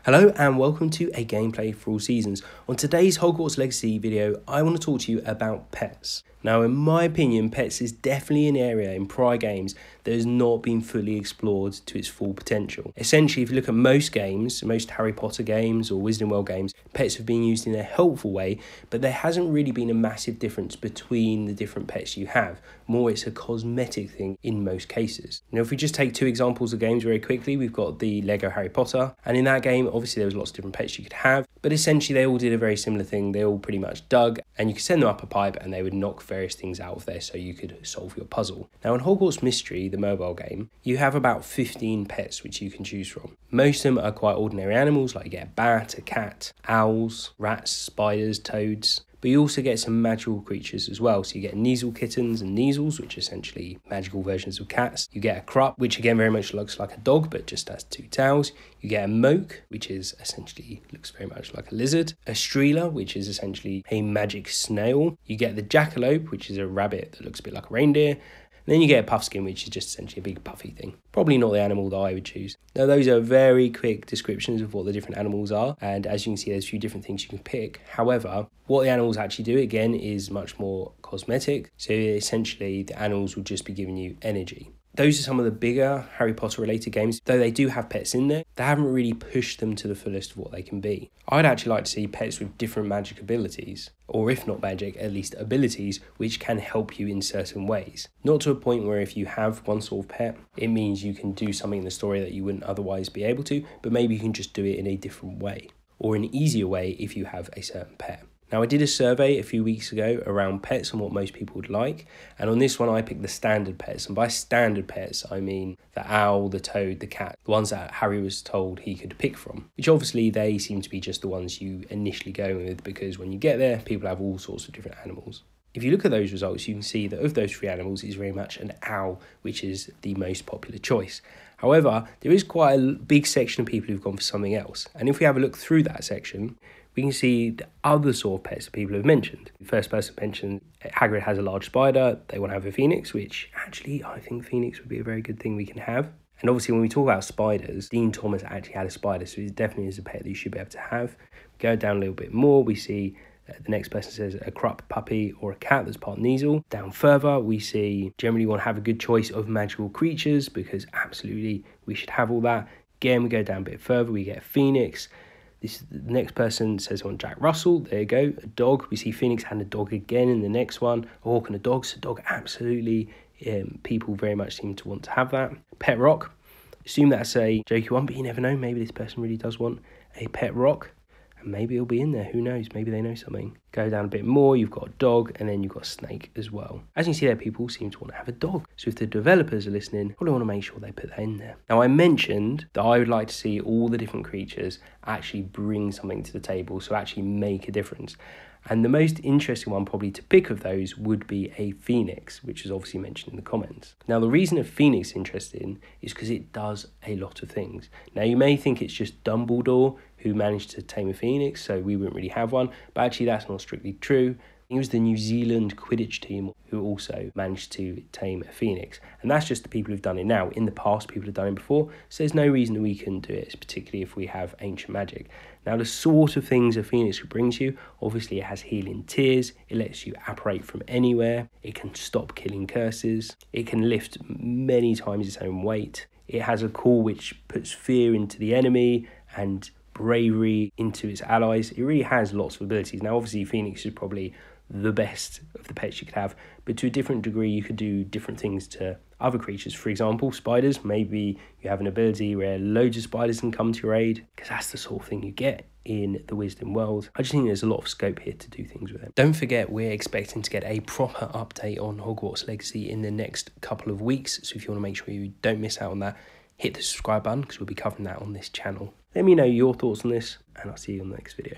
Hello and welcome to a gameplay for all seasons. On today's Hogwarts Legacy video, I want to talk to you about pets. Now, in my opinion, pets is definitely an area in prior games that has not been fully explored to its full potential. Essentially, if you look at most games, most Harry Potter games or Wizarding World games, pets have been used in a helpful way, but there hasn't really been a massive difference between the different pets you have. More, it's a cosmetic thing in most cases. Now, if we just take two examples of games very quickly, we've got the Lego Harry Potter, and in that game, obviously there was lots of different pets you could have, but essentially they all did a very similar thing. They all pretty much dug, and you could send them up a pipe and they would knock various things out of there so you could solve your puzzle. Now in Hogwarts Mystery, the mobile game, you have about 15 pets which you can choose from. Most of them are quite ordinary animals, like you get a bat, a cat, owls, rats, spiders, toads. But you also get some magical creatures as well. So you get Kneasel kittens and Kneasels, which are essentially magical versions of cats. You get a Krupp, which again very much looks like a dog, but just has two tails. You get a Moke, which is essentially looks very much like a lizard. A Streeler, which is essentially a magic snail. You get the Jackalope, which is a rabbit that looks a bit like a reindeer. And then you get a Puffskin, which is just essentially a big puffy thing. Probably not the animal that I would choose. Now, those are very quick descriptions of what the different animals are. And as you can see, there's a few different things you can pick. However, what the animals actually do, again, is much more cosmetic. So essentially, the animals will just be giving you energy. Those are some of the bigger Harry Potter related games. Though they do have pets in there, they haven't really pushed them to the fullest of what they can be. I'd actually like to see pets with different magic abilities, or if not magic, at least abilities which can help you in certain ways. Not to a point where if you have one sort of pet, it means you can do something in the story that you wouldn't otherwise be able to, but maybe you can just do it in a different way, or an easier way if you have a certain pet. Now, I did a survey a few weeks ago around pets and what most people would like. And on this one, I picked the standard pets. And by standard pets, I mean the owl, the toad, the cat, the ones that Harry was told he could pick from, which obviously they seem to be just the ones you initially go with, because when you get there, people have all sorts of different animals. If you look at those results, you can see that of those three animals, it's very much an owl, which is the most popular choice. However, there is quite a big section of people who've gone for something else. And if we have a look through that section, we can see the other sort of pets that people have mentioned. The first person mentioned Hagrid has a large spider. They want to have a phoenix, which actually I think phoenix would be a very good thing we can have. And obviously when we talk about spiders, Dean Thomas actually had a spider, so it definitely is a pet that you should be able to have. Go down a little bit more, we see the next person says a Krupp puppy or a cat that's part Kneasel. Down further, we see generally want to have a good choice of magical creatures, because absolutely we should have all that. Again, we go down a bit further, we get a phoenix. The next person says on Jack Russell, there you go, a dog. We see Phoenix and a dog again in the next one. A hawk and a dog, so dog absolutely, people very much seem to want to have that. Pet rock, assume that's a jokey one, but you never know, maybe this person really does want a pet rock. And maybe it'll be in there, who knows, maybe they know something. Go down a bit more, you've got a dog, and then you've got a snake as well. As you can see there, people seem to want to have a dog. So if the developers are listening, probably want to make sure they put that in there. Now, I mentioned that I would like to see all the different creatures actually bring something to the table, so actually make a difference. And the most interesting one probably to pick of those would be a phoenix, which is obviously mentioned in the comments. Now, the reason a phoenix is interesting is because it does a lot of things. Now, you may think it's just Dumbledore who managed to tame a phoenix, so we wouldn't really have one, but actually that's not strictly true. It was the New Zealand Quidditch team who also managed to tame a phoenix. And that's just the people who've done it now. In the past, people have done it before, so there's no reason that we couldn't do it, particularly if we have ancient magic. Now, the sort of things a phoenix brings you, obviously it has healing tears, it lets you apparate from anywhere, it can stop killing curses, it can lift many times its own weight, it has a call which puts fear into the enemy and bravery into its allies. It really has lots of abilities. Now, obviously, Phoenix is probably the best of the pets you could have, but to a different degree, you could do different things to other creatures. For example, spiders, maybe you have an ability where loads of spiders can come to your aid, because that's the sort of thing you get in the Wizarding World. I just think there's a lot of scope here to do things with it. Don't forget, we're expecting to get a proper update on Hogwarts Legacy in the next couple of weeks, so if you want to make sure you don't miss out on that, hit the subscribe button, because we'll be covering that on this channel. Let me know your thoughts on this, and I'll see you on the next video.